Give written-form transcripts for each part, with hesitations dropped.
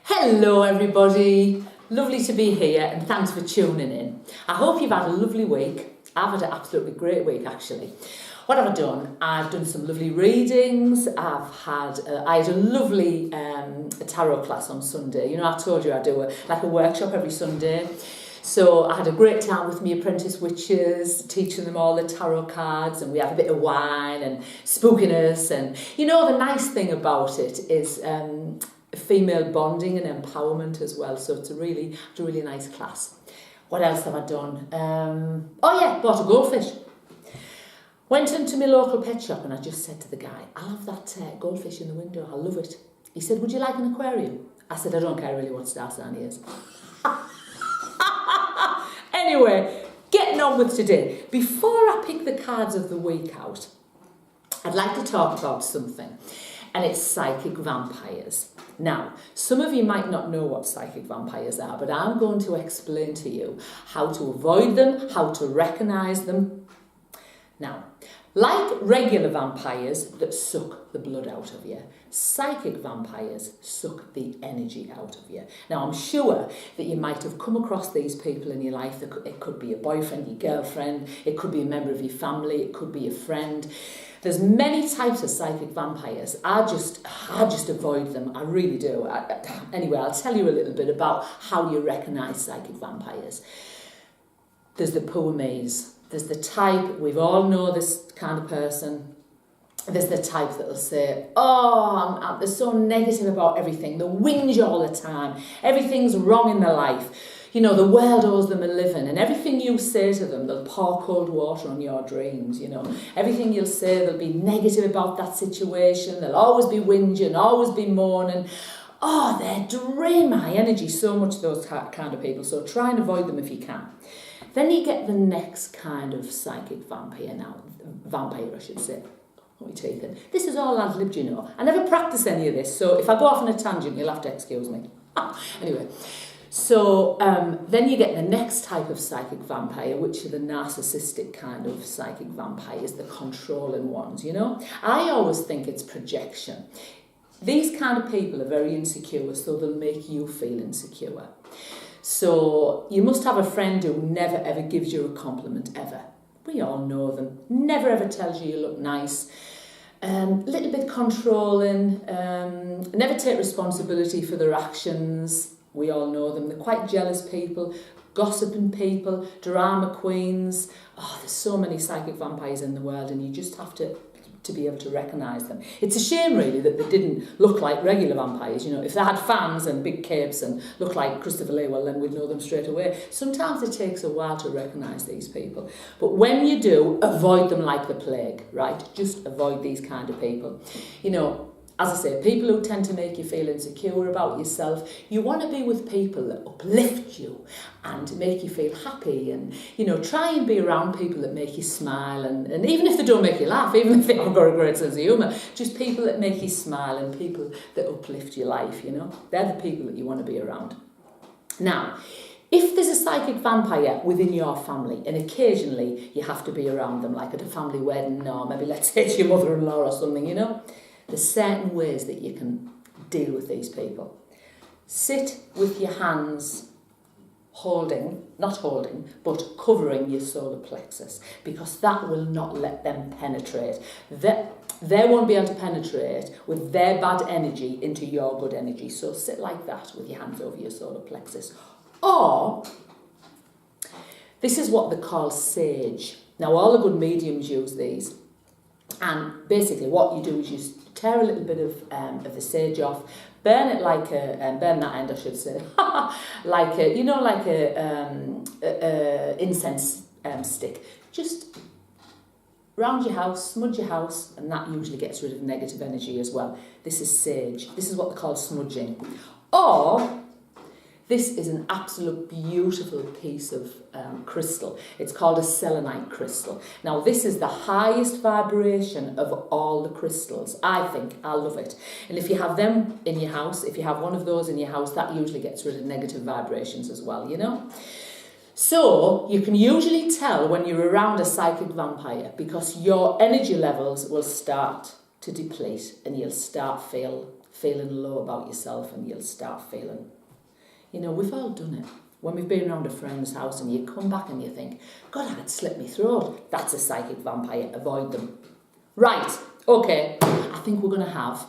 Hello everybody, lovely to be here and thanks for tuning in. I hope you've had a lovely week. I've had an absolutely great week actually. What have I done? I've done some lovely readings. I had a lovely tarot class on Sunday. You know, I told you I do a workshop every Sunday. So I had a great time with my apprentice witches, teaching them all the tarot cards, and we have a bit of wine and spookiness. And you know, the nice thing about it is female bonding and empowerment as well. So it's a really nice class. What else have I done? Bought a goldfish. Went into my local pet shop and I just said to the guy, I'll have that goldfish in the window, I love it. He said, would you like an aquarium? I said, I don't care really what star sign he is. Anyway, getting on with today. Before I pick the cards of the week out, I'd like to talk about something, and it's psychic vampires. Now, some of you might not know what psychic vampires are, but I'm going to explain to you how to avoid them, how to recognise them. Now, like regular vampires that suck the blood out of you, psychic vampires suck the energy out of you. Now, I'm sure that you might have come across these people in your life. It could be a boyfriend, your girlfriend, it could be a member of your family, it could be a friend. There's many types of psychic vampires. I just avoid them. I really do. Anyway, I'll tell you a little bit about how you recognise psychic vampires. There's the poor maze. There's the type, we all know this kind of person. There's the type that'll say, they're so negative about everything. They whinge all the time. Everything's wrong in their life. You know, the world owes them a living, and everything you say to them, they'll pour cold water on your dreams, you know. Everything you'll say, they'll be negative about that situation. They'll always be whinging, always be moaning. They drain my energy so much, those kind of people. So try and avoid them if you can. Then you get the next kind of psychic vampire I should say. What are you taking? This is all ad-libbed, you know. I never practice any of this, so if I go off on a tangent, you'll have to excuse me. Anyway, so then you get the next type of psychic vampire, which are the narcissistic kind of psychic vampires, the controlling ones, you know. I always think it's projection. These kind of people are very insecure, so they'll make you feel insecure. So you must have a friend who never ever gives you a compliment ever. We all know them. Never ever tells you look nice. Little bit controlling. Never take responsibility for their actions. We all know them. They're quite jealous people, gossiping people, drama queens. There's so many psychic vampires in the world, and you just have to be able to recognise them. It's a shame really that they didn't look like regular vampires. You know, if they had fans and big capes and looked like Christopher Lee, well then we'd know them straight away. Sometimes it takes a while to recognise these people. But when you do, avoid them like the plague, right? Just avoid these kind of people. You know, as I say, people who tend to make you feel insecure about yourself, you want to be with people that uplift you and make you feel happy, and, you know, try and be around people that make you smile, and even if they don't make you laugh, even if they haven't got a great sense of humour, just people that make you smile and people that uplift your life, you know. They're the people that you want to be around. Now, if there's a psychic vampire within your family, and occasionally you have to be around them, like at a family wedding, or maybe let's say it's your mother-in-law or something, you know, there's certain ways that you can deal with these people. Sit with your hands not holding, but covering your solar plexus, because that will not let them penetrate. They won't be able to penetrate with their bad energy into your good energy. So sit like that with your hands over your solar plexus. Or, this is what they call sage. Now, all the good mediums use these. And basically what you do is you tear a little bit of the sage off, burn it like burn that end I should say, like a incense stick. Just round your house, smudge your house, and that usually gets rid of negative energy as well. This is sage. This is what they call smudging. Or, this is an absolute beautiful piece of crystal. It's called a selenite crystal. Now, this is the highest vibration of all the crystals. I think. I love it. And if you have them in your house, if you have one of those in your house, that usually gets rid of negative vibrations as well, you know. So, you can usually tell when you're around a psychic vampire because your energy levels will start to deplete and you'll start feeling low about yourself, and you'll start feeling, we've all done it. When we've been around a friend's house and you come back and you think, God, I could slit my throat. That's a psychic vampire. Avoid them. Right, okay. I think we're going to have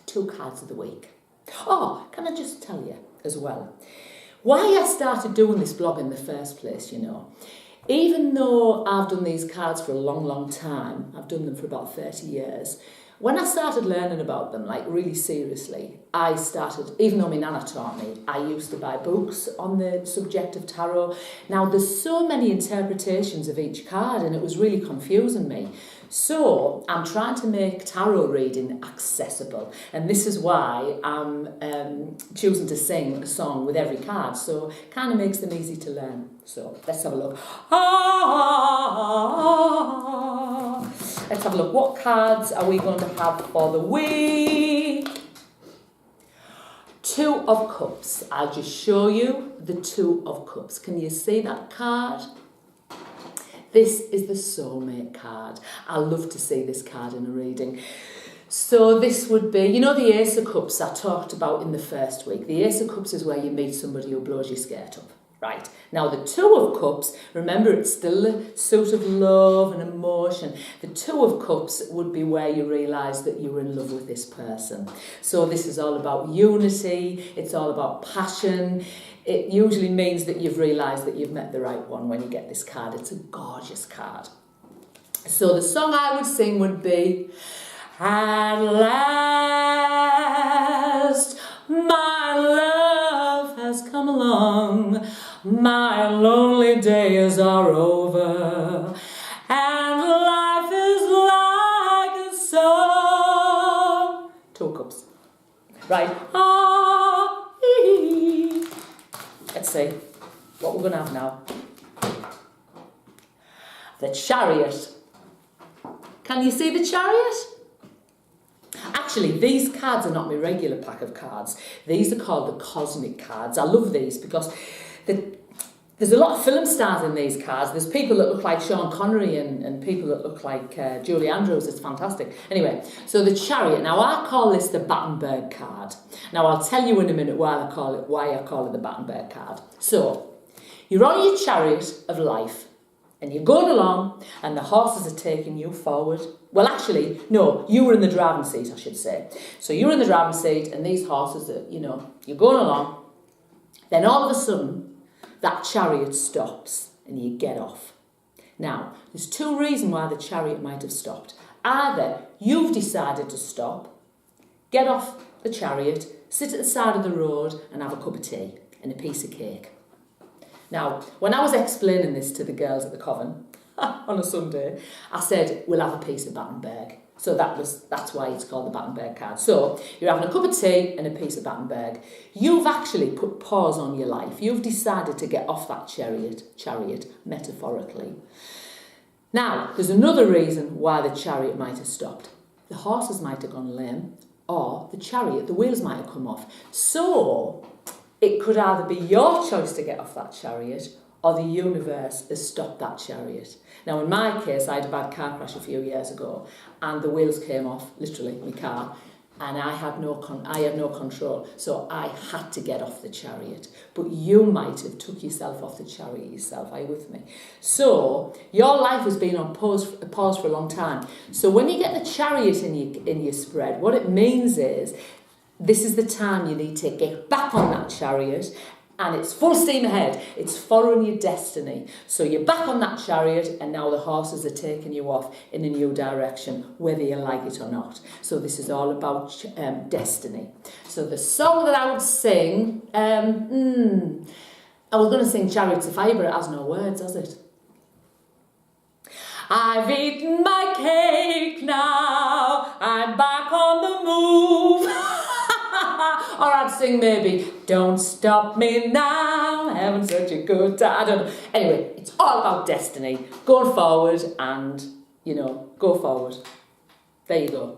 2 cards of the week. Oh, can I just tell you as well, why I started doing this blog in the first place, even though I've done these cards for a long, long time, I've done them for about 30 years, when I started learning about them, like really seriously, I started, even though my nana taught me, I used to buy books on the subject of tarot. Now, there's so many interpretations of each card and it was really confusing me. So I'm trying to make tarot reading accessible, and this is why I'm choosing to sing a song with every card, so it kind of makes them easy to learn. So let's have a look. Let's have a look. What cards are we going to have for the week? 2 of Cups. I'll just show you the 2 of Cups. Can you see that card? This is the soulmate card. I love to see this card in a reading. So this would be, the Ace of Cups I talked about in the first week. The Ace of Cups is where you meet somebody who blows your skirt up. Right, now the 2 of Cups, remember it's still the suit of love and emotion. The 2 of Cups would be where you realise that you're in love with this person. So this is all about unity, it's all about passion. It usually means that you've realised that you've met the right one when you get this card. It's a gorgeous card. So the song I would sing would be, at last, my love has come along. My lonely days are over, and life is like a song. 2 of Cups. Right. Let's see what we're going to have now. The Chariot. Can you see the Chariot? Actually, these cards are not my regular pack of cards. These are called the Cosmic cards. I love these because there's a lot of film stars in these cards. There's people that look like Sean Connery and people that look like Julie Andrews. It's fantastic. Anyway, so the Chariot. Now, I call this the Battenberg card. Now, I'll tell you in a minute why I call it the Battenberg card. So, you're on your chariot of life and you're going along and the horses are taking you forward. Well, actually, no, you were in the driving seat, I should say. So you're in the driving seat and these horses are, you're going along. Then all of a sudden, that chariot stops and you get off. Now, there's 2 reasons why the chariot might have stopped. Either you've decided to stop, get off the chariot, sit at the side of the road and have a cup of tea and a piece of cake. Now, when I was explaining this to the girls at the Coven on a Sunday, I said, we'll have a piece of Battenberg. So that's why it's called the Battenberg card. So you're having a cup of tea and a piece of Battenberg. You've actually put pause on your life. You've decided to get off that chariot, metaphorically. Now, there's another reason why the chariot might have stopped. The horses might have gone lame, or the chariot, the wheels might have come off. So it could either be your choice to get off that chariot, or the universe has stopped that chariot. Now, in my case, I had a bad car crash a few years ago, and the wheels came off, literally, my car, and I had no control, so I had to get off the chariot. But you might have took yourself off the chariot yourself. Are you with me? So your life has been on pause for a long time. So when you get the chariot in your spread, what it means is this is the time you need to get back on that chariot. And it's full steam ahead. It's following your destiny. So you're back on that chariot and now the horses are taking you off in a new direction, whether you like it or not. So this is all about destiny. So the song that I would sing, I was going to sing Chariots of Fire, but it has no words, has it? I've eaten my cake now, I'm back on the move. Or I'd sing maybe, don't stop me now, I'm having such a good time. I don't know. Anyway, it's all about destiny. Going forward and, go forward. There you go.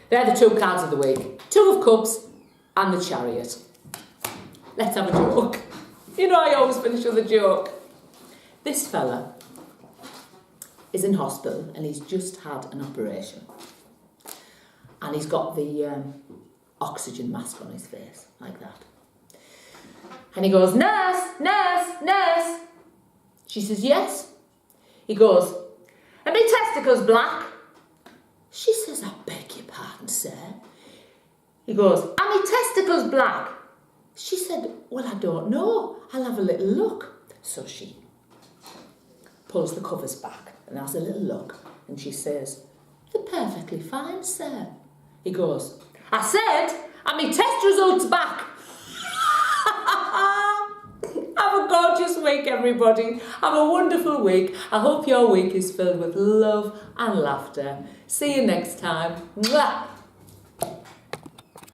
They're the 2 cards of the week. 2 of Cups and the Chariot. Let's have a joke. I always finish with a joke. This fella is in hospital and he's just had an operation. And he's got the oxygen mask on his face, like that. And he goes, "Nurse, nurse, nurse." She says, "Yes." He goes, "Are my testicles black?" She says, "I beg your pardon, sir." He goes, "Are my testicles black?" She said, "Well, I don't know. I'll have a little look." So she pulls the covers back and has a little look. And she says, "They're perfectly fine, sir." He goes, "I said, are my test results back?" Have a gorgeous week, everybody. Have a wonderful week. I hope your week is filled with love and laughter. See you next time. Mwah!